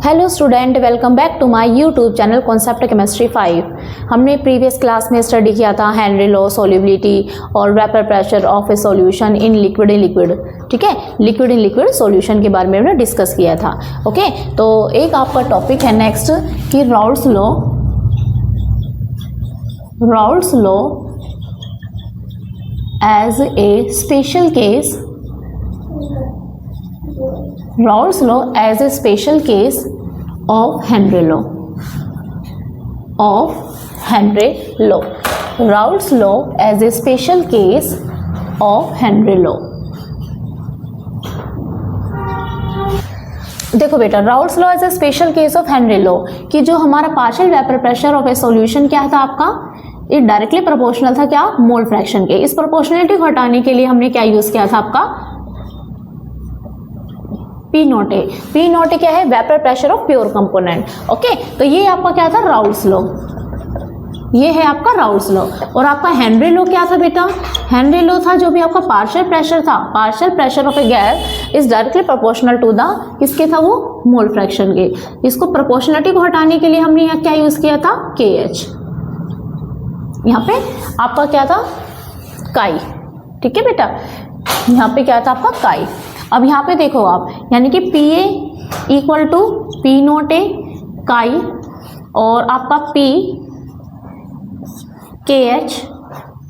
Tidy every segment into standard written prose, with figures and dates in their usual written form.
Hello student, welcome back to my YouTube channel concept chemistry 5। हमने previous class में study किया था Henry law, solubility और vapour pressure of a solution in liquid. ठीक है, liquid in liquid solution के बारे में हमने डिस्कस किया था। ओके, तो एक आपका टॉपिक है नेक्स्ट कि Raoult's law as a special case, Raoult's law as a special case of Henry law. Raoult's law as a special case of Henry law. देखो बेटा, Raoult's law as a special case of Henry law कि जो हमारा partial vapour pressure of a solution क्या था आपका, ये directly proportional था क्या, मोल फ्रैक्शन के। इस प्रोपोर्शनलिटी को हटाने के लिए हमने क्या यूज किया था आपका, पी नॉट ए क्या है, vapour pressure of pure component. Okay, तो ये आपका क्या था, राउल्ट्स लॉ, ये है आपका राउल्ट्स लॉ। और आपका हेनरी लॉ क्या था बेटा, हेनरी लॉ था जो भी आपका पार्शियल प्रेशर था, partial pressure of a gas is directly proportional to the, किसके था वो, मोल फ्रैक्शन के। इसको प्रोपोर्शनलिटी को हटाने के लिए हमने यहाँ क्या यूज किया था, के एच, यहाँ पे आपका क्या था, काई। ठीक है बेटा, यहाँ पे क्या था आपका काई। अब यहाँ पे देखो आप, यानी कि P A equal to P nought A chi और आपका पी के एच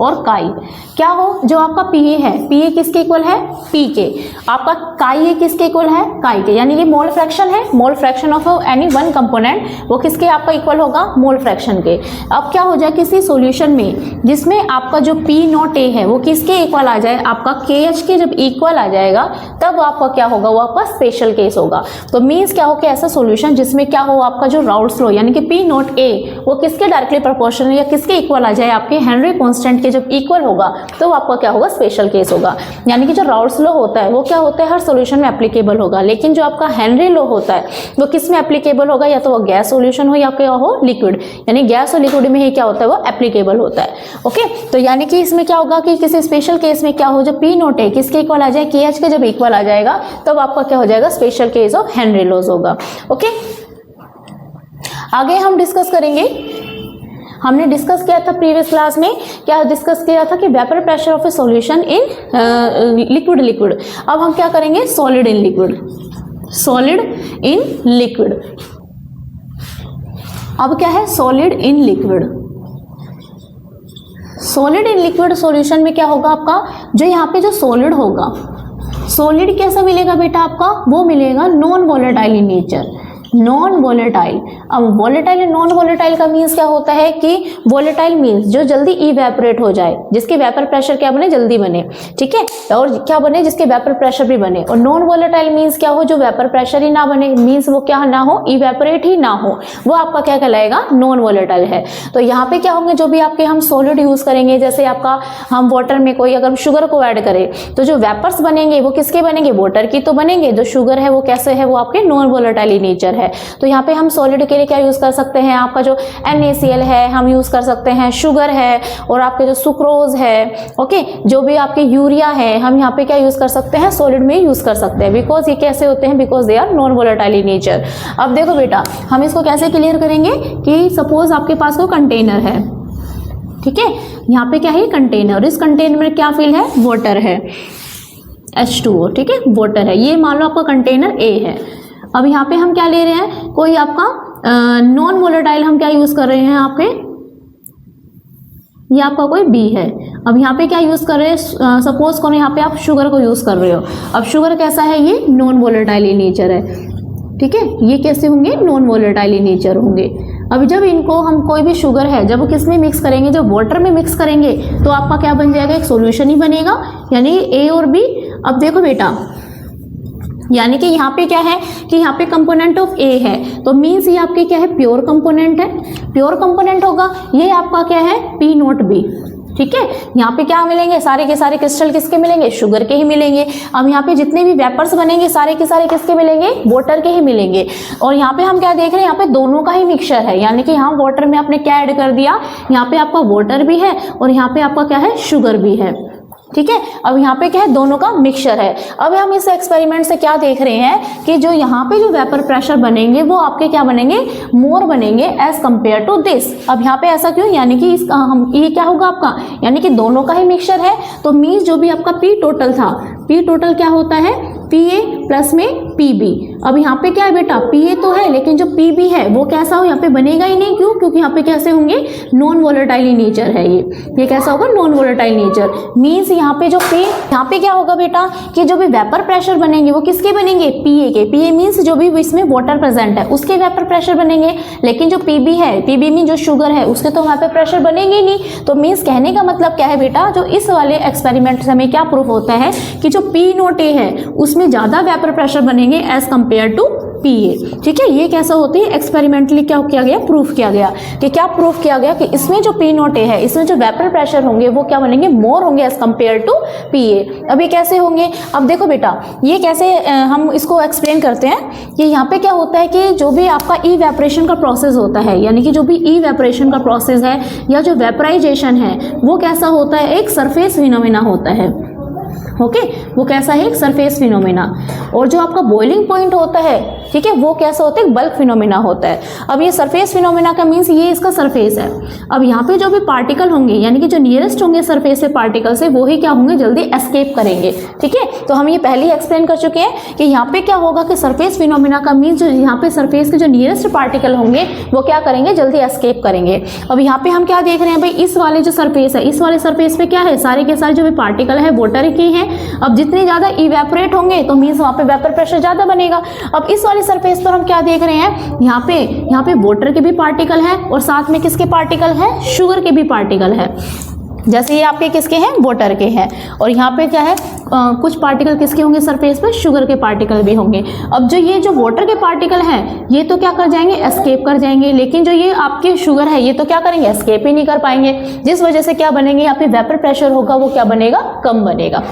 और काई क्या हो, जो आपका पी ए है, पी ए किसके इक्वल है, पी के। आपका काई ए किसके इक्वल है, काई के, यानी कि मोल फ्रैक्शन है, मोल fraction of any one component वो किसके आपका इक्वल होगा, मोल फ्रैक्शन के। अब क्या हो जाए, किसी सॉल्यूशन में जिसमें आपका जो पी नॉट ए है वो किसके इक्वल आ जाए, आपका के एच के जब इक्वल आ जाएगा तब आपका क्या होगा, वो आपका स्पेशल केस होगा। तो मीन्स क्या हो कि ऐसा सोल्यूशन जिसमें क्या हो, आपका जो राउल्ट्स लॉ यानी कि पी नॉट ए वो किसके डायरेक्टली प्रोपोर्शनल या किसके इक्वल आ जाए, आपके हेनरी कांस्टेंट के जब इक्वल होगा तो आपका क्या होगा, स्पेशल केस होगा। यानी कि जो राउल्ट्स लॉ होता है वो क्या होता है, हर सॉल्यूशन में एप्लीकेबल होगा, लेकिन जो आपका हेनरी लॉ होता है वो किस में एप्लीकेबल होगा, या तो वो गैस सॉल्यूशन हो या क्या हो, लिक्विड, यानी गैस और लिक्विड में ही क्या होता है, वो एप्लीकेबल होता है। ओके, तो यानी कि इसमें क्या होगा कि किसी स्पेशल केस में क्या हो, जब पी नॉट है किसके इक्वल आ जाए, के एच के जब इक्वल आ जाएगा तब आपका क्या हो जाएगा, special case of Henry laws होगा। ओके, आगे हम डिस्कस करेंगे। हमने डिस्कस किया था प्रीवियस क्लास में, क्या डिस्कस किया था कि vapour pressure of a solution in liquid. अब हम क्या करेंगे, सॉलिड इन लिक्विड। अब क्या है, सॉलिड इन लिक्विड सॉल्यूशन में क्या होगा आपका, जो यहाँ पे जो सॉलिड होगा, सॉलिड कैसा मिलेगा बेटा आपका, वो मिलेगा non volatile in nature, non volatile. अब वॉलेटाइल एंड नॉन वॉलेटाइल का मीन्स क्या होता है कि वॉलेटाइल मीन्स जो जल्दी इवेपोरेट हो जाए, जिसके वेपर प्रेशर क्या बने, जल्दी बने। ठीक है, और क्या बने, जिसके वेपर प्रेशर भी बने। और नॉन वॉलेटाइल मीन्स क्या हो, जो वेपर प्रेशर ही ना बने, मीन्स वो क्या ना हो, इवेपोरेट ही ना हो, वो आपका क्या कहलाएगा, नॉन वॉलेटाइल है। तो यहाँ पे क्या होंगे, जो भी आपके हम सॉलिड यूज करेंगे, जैसे आपका हम वाटर में कोई अगर शुगर को ऐड करें तो जो वेपर्स बनेंगे वो किसके बनेंगे, वाटर की तो बनेंगे। जो शुगर है वो कैसे है, वो आपके नॉन वॉलेटाइल नेचर है। तो यहाँ पे हम सॉलिड के लिए क्या यूज कर सकते हैं, आपका जो NaCl है हम यूज कर सकते हैं, शुगर है, और आपके जो सुक्रोज है, ओके, जो भी आपके यूरिया है हम यहाँ पे क्या यूज कर सकते हैं, सॉलिड में यूज कर सकते हैं। बिकॉज ये कैसे होते हैं, because they are non volatile in nature. अब देखो बेटा, हम इसको कैसे क्लियर करेंगे कि सपोज आपके पास कोई कंटेनर है, ठीक है, यहाँ पे क्या है, कंटेनर, इस कंटेनर में क्या फिल है, वाटर है, H2O, ठीक है, वाटर है। ये मान लो आपका कंटेनर A है। अब यहाँ पे हम क्या ले रहे हैं, कोई आपका नॉन वोलेटाइल हम क्या यूज कर रहे हैं, आपके ये आपका कोई B है। अब यहाँ पे क्या यूज कर रहे हैं, सपोज करो यहाँ पे आप शुगर को यूज कर रहे हो। अब शुगर कैसा है, ये नॉन वोलेटाइल इन नेचर है। ठीक है, ये कैसे होंगे, नॉन वोलेटाइल इन नेचर होंगे। अब जब इनको हम कोई भी शुगर है जब किस में मिक्स करेंगे, जब वाटर में मिक्स करेंगे तो आपका क्या बन जाएगा, एक सॉल्यूशन ही बनेगा, यानी A और B। अब देखो बेटा, यानी कि यहाँ पे क्या है कि यहाँ पे कंपोनेंट ऑफ A है, तो मीन्स ये आपके क्या है, प्योर कंपोनेंट है, प्योर कंपोनेंट होगा। ये आपका क्या है, P नॉट B। ठीक है, यहाँ पे क्या मिलेंगे, सारे के सारे क्रिस्टल किसके मिलेंगे, शुगर के ही मिलेंगे। अब यहाँ पे जितने भी वेपर्स बनेंगे सारे के सारे किसके मिलेंगे, वाटर के ही मिलेंगे। और यहाँ पे हम क्या देख रहे हैं, यहाँ पे दोनों का ही मिक्सचर है, यानी कि यहाँ वाटर में आपने क्या ऐड कर दिया, यहाँ पे आपका वाटर भी है और यहाँ पे आपका क्या है, शुगर भी है। ठीक है। अब यहाँ पे क्या है, दोनों का मिक्सचर है। अब हम इस एक्सपेरिमेंट से क्या देख रहे हैं कि जो यहाँ पे जो वेपर प्रेशर बनेंगे वो आपके क्या बनेंगे, मोर बनेंगे एज कंपेयर टू दिस। अब यहाँ पे ऐसा क्यों, यानी कि ये क्या होगा आपका, यानी कि दोनों का ही मिक्सचर है, तो मीन्स जो भी आपका पी टोटल था, पी टोटल क्या होता है, पीए प्लस में पीबी। अब यहाँ पे क्या है बेटा, पीए तो है लेकिन जो पीबी है वो कैसा हो, यहाँ पे बनेगा ही नहीं। क्यों, क्योंकि यहाँ पे कैसे होंगे, नॉन वोलेटाइल नेचर है ये कैसा होगा, नॉन वोलेटाइल नेचर। मीन्स यहाँ पे जो यहाँ पे क्या होगा बेटा कि जो भी वेपर प्रेशर बनेंगे वो किसके बनेंगे, पीए के। पीए मीन्स जो भी इसमें वाटर प्रेजेंट है उसके वेपर प्रेशर बनेंगे, लेकिन जो पीबी है, पीबी मीन जो शुगर है, उसके तो वहाँ पे प्रेशर बनेंगे ही नहीं। तो मीन्स कहने का मतलब क्या है बेटा, जो इस वाले एक्सपेरिमेंट से हमें क्या प्रूफ होता है कि जो पी नोट ए है उसमें ज्यादा वेपर प्रेशर बनेंगे एज कंपेयर टू पीए। ठीक है, ये कैसा होती है, एक्सपेरिमेंटली क्या किया गया, प्रूफ किया गया कि क्या प्रूफ किया गया कि इसमें जो पी नोट ए है इसमें जो वेपर प्रेशर होंगे वो क्या बनेंगे, मोर होंगे एज कंपेयर टू पीए। अब ये कैसे होंगे, अब देखो बेटा ये कैसे हम इसको एक्सप्लेन करते हैं कि यहाँ पे क्या होता है कि जो भी आपका इवेपोरेशन का प्रोसेस होता है, यानी कि जो भी इवेपोरेशन का प्रोसेस है या जो वेपराइजेशन है वो कैसा होता है, एक सरफेस फिनोमेना होता है। ओके, वो कैसा है, एक सरफेस फिनोमेना। और जो आपका बॉइलिंग पॉइंट होता है, ठीक है, वो कैसा होता है, बल्क फिनोमेना होता है। अब ये सरफेस फिनोमेना का मीन्स ये इसका सरफेस है। अब यहाँ पे जो भी पार्टिकल होंगे, यानी कि जो नियरेस्ट होंगे सरफेस पे पार्टिकल से, वो ही क्या होंगे, जल्दी एस्केप करेंगे। ठीक है, तो हम ये पहले ही एक्सप्लेन कर चुके हैं कि यहाँ पे क्या होगा कि सरफेस फिनोमेना का मीन्स जो यहाँ पे सरफेस के जो नियरेस्ट पार्टिकल होंगे वो क्या करेंगे, जल्दी एस्केप करेंगे। अब यहाँ पे हम क्या देख रहे हैं भाई, इस वाले जो सरफेस है, इस वाले सरफेस पे क्या है, सारे के सारे जो भी पार्टिकल है वाटर के हैं। अब जितने ज्यादा इवेपोरेट होंगे तो मीन्स वहां पे वेपर प्रेशर ज्यादा बनेगा। अब इस वाले सरफेस पर हम क्या देख रहे हैं, यहाँ पे वाटर के भी पार्टिकल है और साथ में किसके पार्टिकल है, शुगर के भी पार्टिकल है। जैसे ये आपके किसके हैं, वाटर के हैं, और यहाँ पे क्या है, कुछ पार्टिकल किसके होंगे सरफेस पे, शुगर के पार्टिकल भी होंगे। अब ये जो वाटर के पार्टिकल हैं ये तो क्या कर जाएंगे, एस्केप कर जाएंगे, लेकिन जो ये आपके शुगर है ये तो क्या करेंगे, एस्केप ही नहीं कर पाएंगे, जिस वजह से क्या बनेंगे, यहाँ पे वेपर प्रेशर होगा वो क्या बनेगा, कम बनेगा।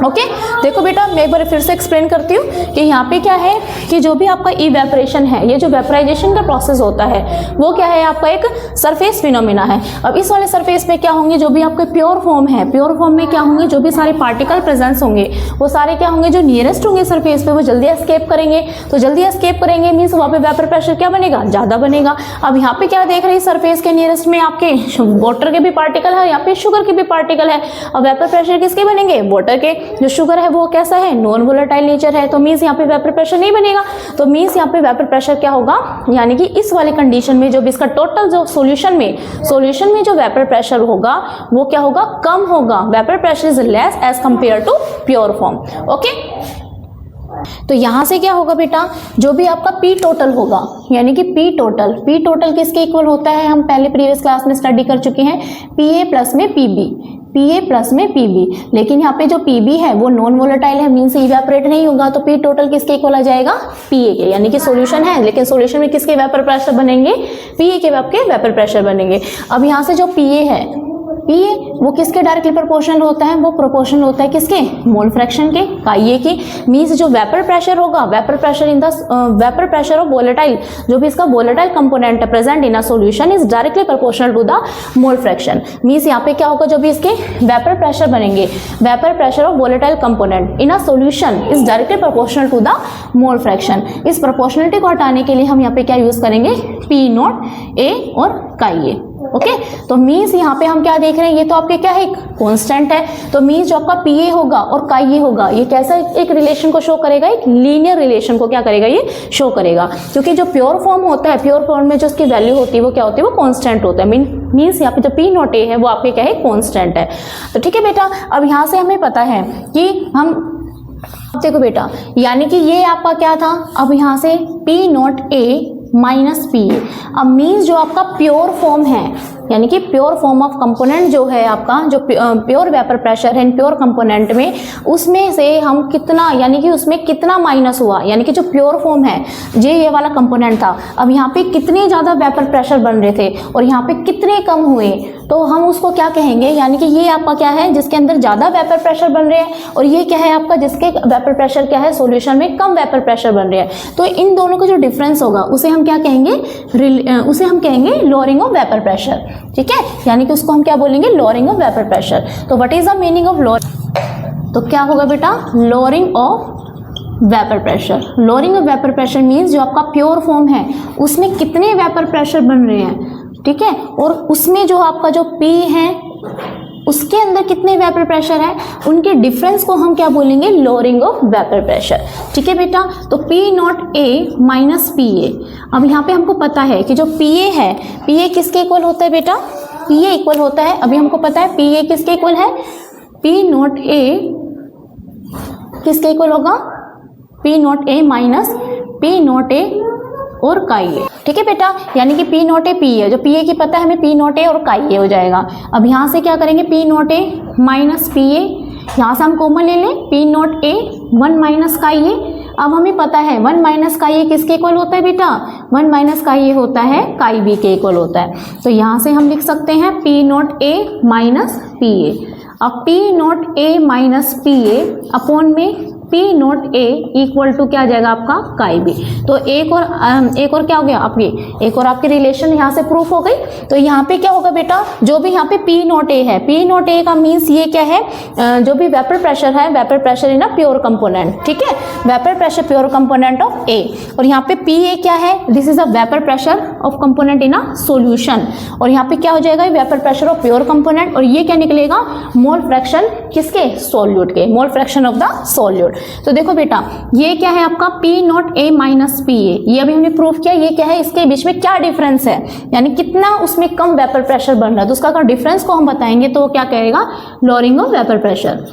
ओके, देखो बेटा मैं एक बार फिर से एक्सप्लेन करती हूँ कि यहाँ पे क्या है कि जो भी आपका इवेपोरेशन है, ये जो वेपराइजेशन का प्रोसेस होता है वो क्या है, आपका एक सरफेस फिनोमेना है। अब इस वाले सरफेस पे क्या होंगे, जो भी आपके प्योर फॉर्म है, प्योर फॉर्म में क्या होंगे, जो भी सारे पार्टिकल प्रेजेंस होंगे वो सारे क्या होंगे, जो नियरेस्ट होंगे सरफेस पे वो जल्दी एस्केप करेंगे। तो जल्दी एस्केप करेंगे मीन्स वहाँ पे वेपर प्रेशर क्या बनेगा, ज्यादा बनेगा। अब यहाँ पे क्या देख रहे हैं, सरफेस के नियरेस्ट में आपके वाटर के भी पार्टिकल है, यहाँ पे शुगर के भी पार्टिकल है। अब वेपर प्रेशर किसके बनेंगे, वाटर के। जो शुगर है वो कैसा है, नॉन वोलेटाइल नेचर है, तो मीन्स यहाँ पे वेपर प्रेशर नहीं बनेगा। तो मीन्स यहाँ पे वेपर प्रेशर क्या होगा, यानी कि इस वाले कंडीशन में जो भी इसका टोटल जो सॉल्यूशन में जो वेपर प्रेशर होगा वो क्या होगा, कम होगा। Vapour pressure is less as compare to pure form. Okay, तो यहां से क्या होगा बेटा, जो भी आपका पी टोटल होगा, यानी कि पी टोटल किसके इक्वल होता है, हम पहले प्रीवियस क्लास में स्टडी कर चुके हैं, पीए प्लस में पीबी। लेकिन यहाँ पे जो पीबी है वो नॉन वोलेटाइल है, मीन्स इवेपोरेट नहीं होगा, तो पी टोटल किसके इक्वल आ जाएगा, पीए के। यानी कि सॉल्यूशन है लेकिन सॉल्यूशन में किसके वेपर प्रेशर बनेंगे, पीए के आपके वेपर प्रेशर बनेंगे। अब यहाँ से जो पीए है, पीए वो किसके डायरेक्टली प्रोपोर्शनल होता है, वो प्रोपोर्शनल होता है किसके, मोल फ्रैक्शन के, काइए की। मीन्स जो वेपर प्रेशर होगा, वेपर प्रेशर ऑफ वोलेटाइल, जो भी इसका वोलेटाइल कंपोनेंट है present in a solution is directly proportional to the mole fraction. Means यहाँ पे क्या होगा, जो भी इसके वेपर प्रेशर बनेंगे, vapour pressure of volatile component in a solution is directly proportional to the mole fraction. इस प्रोपोर्शनलिटी को हटाने के लिए हम यहाँ पे क्या यूज करेंगे, पी नॉट ए और काइए। ओके, तो मीन्स यहाँ पे हम क्या देख रहे हैं, ये तो आपके क्या है, कांस्टेंट है। तो मीन्स जो आपका पीए होगा और काइए होगा, ये कैसा एक रिलेशन को शो करेगा, एक लीनियर रिलेशन को क्या करेगा, ये शो करेगा। क्योंकि जो प्योर फॉर्म होता है, प्योर फॉर्म में जो उसकी वैल्यू होती है वो क्या होती है, वो कांस्टेंट होता है। मीन्स यहाँ पे जो पी नॉट ए है वो आपके क्या है, कांस्टेंट है। तो ठीक है बेटा, अब यहाँ से हमें पता है कि हम देखो बेटा, यानी कि ये आपका क्या था, अब यहाँ से P not A minus P. अब मीन्स जो आपका प्योर फॉर्म है, यानी कि प्योर फॉर्म ऑफ कंपोनेंट जो है आपका, जो प्योर वेपर प्रेशर है प्योर कंपोनेंट में, उसमें से हम कितना, यानी कि उसमें कितना माइनस हुआ, यानी कि जो प्योर फॉर्म है ये वाला कंपोनेंट था, अब यहाँ पे कितने ज़्यादा वेपर प्रेशर बन रहे थे और यहाँ पे कितने कम हुए, तो हम उसको क्या कहेंगे, यानी कि ये आपका क्या है, जिसके अंदर ज़्यादा वेपर प्रेशर बन रहे हैं, और ये क्या है आपका, जिसके वेपर प्रेशर क्या है, सॉल्यूशन में कम वेपर प्रेशर बन रहे हैं। तो इन दोनों का जो डिफरेंस होगा उसे हम क्या कहेंगे, उसे हम कहेंगे लोअरिंग ऑफ वेपर प्रेशर। ठीक है, यानी कि उसको हम क्या बोलेंगे, लोअरिंग ऑफ वेपर प्रेशर। तो what is the meaning of तो क्या होगा बेटा, lowering of vapour pressure. Lowering of vapour pressure means जो आपका प्योर फॉर्म है उसमें कितने वेपर प्रेशर बन रहे हैं, ठीक है, और उसमें जो आपका जो P है उसके अंदर कितने वेपर प्रेशर है, उनके डिफरेंस को हम क्या बोलेंगे, लोअरिंग ऑफ वेपर प्रेशर। ठीक है बेटा, तो P naught A minus PA। अब यहाँ पे हमको पता है कि जो PA है, PA किसके इक्वल होता है बेटा, PA इक्वल होता है, अभी हमको पता है PA किसके इक्वल है, P नॉट ए किसके इक्वल होगा, P naught A minus P naught ए और काई ए। ठीक है बेटा, यानी कि P नॉट ए P है, जो PA की पता है हमें P नॉट ए और काई ए हो जाएगा। अब यहाँ से क्या करेंगे, P naught A minus PA, यहाँ से हम कॉमन ले लें, P नॉट ए 1 माइनस काई ए। अब हमें पता है 1 माइनस काई ए किसके इक्वल होता है बेटा, 1 माइनस काई ए होता है काई बी के इक्वल होता है। तो यहाँ से हम लिख सकते हैं P naught A minus PA। अब P naught A minus PA upon में P naught A equal to क्या आ जाएगा आपका, काई बी। तो एक और क्या हो गया आपकी, एक और आपकी रिलेशन यहाँ से प्रूफ हो गई। तो यहाँ पे क्या होगा बेटा, जो भी यहाँ पे P नॉट ए है, P नॉट ए का मीन्स ये क्या है, जो भी वेपर प्रेशर है, vapour pressure in a pure component, ठीक है, vapour pressure pure component of A. और यहाँ पे PA क्या है, this is a vapour pressure of component in a solution. और यहाँ पे क्या हो जाएगा, vapour pressure of pure component, और ये क्या निकलेगा, मोल फ्रैक्शन किसके, सोल्यूट के, mole fraction of the solute. तो देखो बेटा, ये क्या है आपका P naught A minus PA, ये अभी हमने प्रूफ किया, ये क्या है, इसके बीच में क्या डिफरेंस है, यानी कितना उसमें कम वेपर प्रेशर बन रहा है, तो उसका अगर डिफरेंस को हम बताएंगे तो वो क्या कहेगा, लोअरिंग ऑफ वेपर प्रेशर।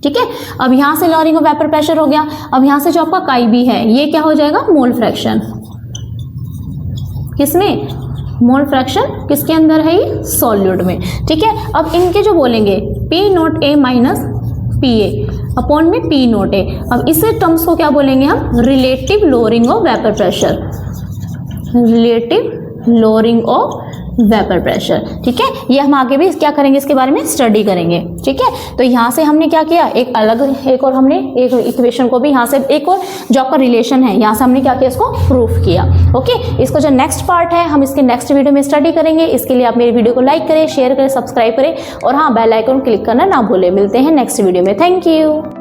ठीक है, अब यहां से लोअरिंग ऑफ वेपर प्रेशर हो गया। अब यहां से जो आपका काई बी है, ये क्या हो जाएगा, मोल फ्रैक्शन, किसमें, मोल फ्रैक्शन किसके अंदर है, ये सॉल्यूट में। ठीक है, अब इनके जो बोलेंगे P naught A minus PA upon में P नॉट ए, अब इस टर्म्स को क्या बोलेंगे हम, relative lowering of vapour pressure, relative lowering of vapour pressure. ठीक है, ये हम आगे भी क्या करेंगे, इसके बारे में स्टडी करेंगे। ठीक है, तो यहाँ से हमने क्या किया, एक और हमने एक इक्वेशन को भी यहाँ से, एक और जो आपका रिलेशन है यहाँ से हमने क्या किया, इसको प्रूफ किया। ओके, इसको जो नेक्स्ट पार्ट है हम इसके नेक्स्ट वीडियो में स्टडी करेंगे। इसके लिए आप मेरी वीडियो को लाइक करें, शेयर करें, सब्सक्राइब करें, और हाँ, बेल आइकन क्लिक करना ना भूलें। मिलते हैं नेक्स्ट वीडियो में, थैंक यू।